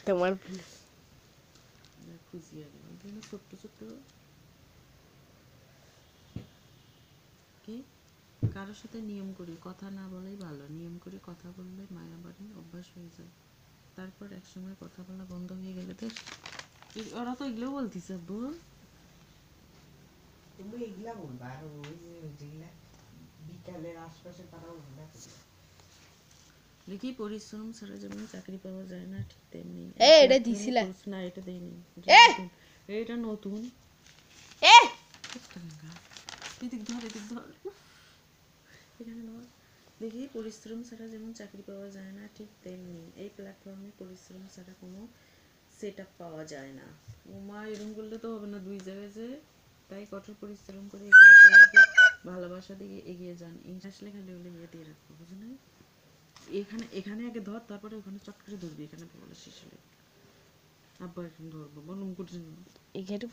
তোমার খুশি আর ছোট্ট ছোট্ট কি কারোর সাথে নিয়ম করি কথা না বলেই ভালো, নিয়ম করে কথা বললে মায়া বাড়ে, অভ্যাস হয়ে যায়, তারপর একসময় কথা বলা বন্ধ হয়ে গেলে তো ওরা তো এগুলো বলতিস আব্বু, তুমি এগুলা বলবা আর ওই যে যেগুলা বিকালের আশপাশে তারা ওগুলা দেখি পরিশ্রম ছাড়া যেমন চাকরি পাওয়া যায় না ঠিক তেমনি এটা দিছিলা না, এটা দেয়নি, এ এটা নতুন এ এদিক ধর এদিক ধর এখানে ধর। দেখি পরিশ্রম ছাড়া যেমন চাকরি পাওয়া যায় না ঠিক তেমনি এই প্ল্যাটফর্মে পরিশ্রম ছাড়া কোনো সেট আপ পাওয়া যায় না। ওমা এরকম করলে তো হবে না, দুই জায়গায় যে তাই কঠোর পরিশ্রম করে একে অপরকে ভালোবাসা দিয়ে এগিয়ে যান। ইংলিশ লেখা হলে ইয়ে দিয়ে রাখবো, বুঝলি না? এখানে এখানে আগে ধর, তারপরে ওখানে চট করে ধরবি, এখানে বলে শেষ হলে আব্বা এখন ধরবো বলুন করছি না এখানে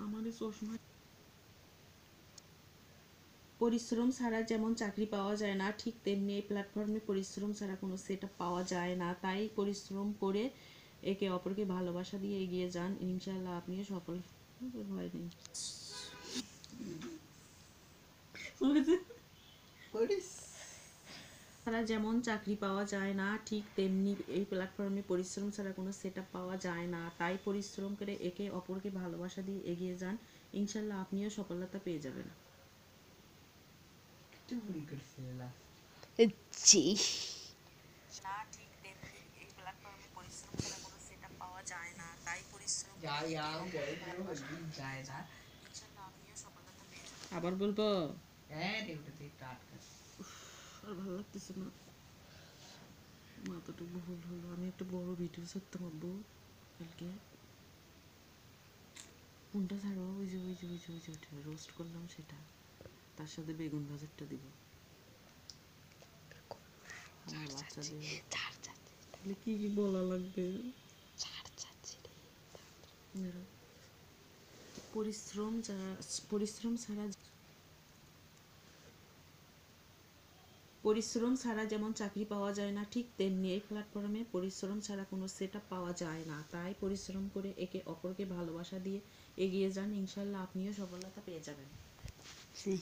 আমার এই চশমা। পরিশ্রম ছাড়া যেমন চাকরি পাওয়া যায় না ঠিক তেমনি এই প্ল্যাটফর্মে পরিশ্রম ছাড়া কোনো সেট আপ পাওয়া যায় না, তাই পরিশ্রম করে একে অপরকে ভালোবাসা দিয়ে এগিয়ে যান, ইনশাআল্লাহ আপনিও সফল হয়নি। ছাড়া যেমন চাকরি পাওয়া যায় না ঠিক তেমনি এই প্ল্যাটফর্মে পরিশ্রম ছাড়া কোনো সেট আপ পাওয়া যায় না, তাই পরিশ্রম করে একে অপরকে ভালোবাসা দিয়ে এগিয়ে যান, ইনশাআল্লাহ আপনিও সফলতা পেয়ে যাবেন। ভুল করছে লাস্ট জি না ঠিক তেমনি এই প্ল্যাটফর্মে পরিশ্রম ছাড়া কোনো সেট আপ পাওয়া যায় না, তাই পরিশ্রম যাও যাও বড় যায় না ইনশাআল্লাহ আপনিও সফলতা পেয়ে যাবেন। আবার বলবো? হ্যাঁ রে ওটাতে একটু আটকা আর ভালো লাগতেছে না, মাথাটা ভুল হলো। আমি একটা বড় ভিডিও ছাড়তাম আব্বু কালকে, কোনটা ছাড়ো? ওই যে ওইটা রোস্ট করলাম সেটা, তার সাথে বেগুন ভাজারটা দিব আমার বাচ্চাদের। তাহলে কি কি বলা লাগবে? পরিশ্রম ছাড়া পরিশ্রম ছাড়া যেমন চাকরি পাওয়া যায় না ঠিক তেমনি এই প্ল্যাটফর্মে পরিশ্রম ছাড়া কোনো সেট আপ পাওয়া যায় না, তাই পরিশ্রম করে একে অপরকে ভালোবাসা দিয়ে এগিয়ে যান, ইনশাআল্লাহ আপনিও সফলতা পেয়ে যাবেন। জি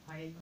হয়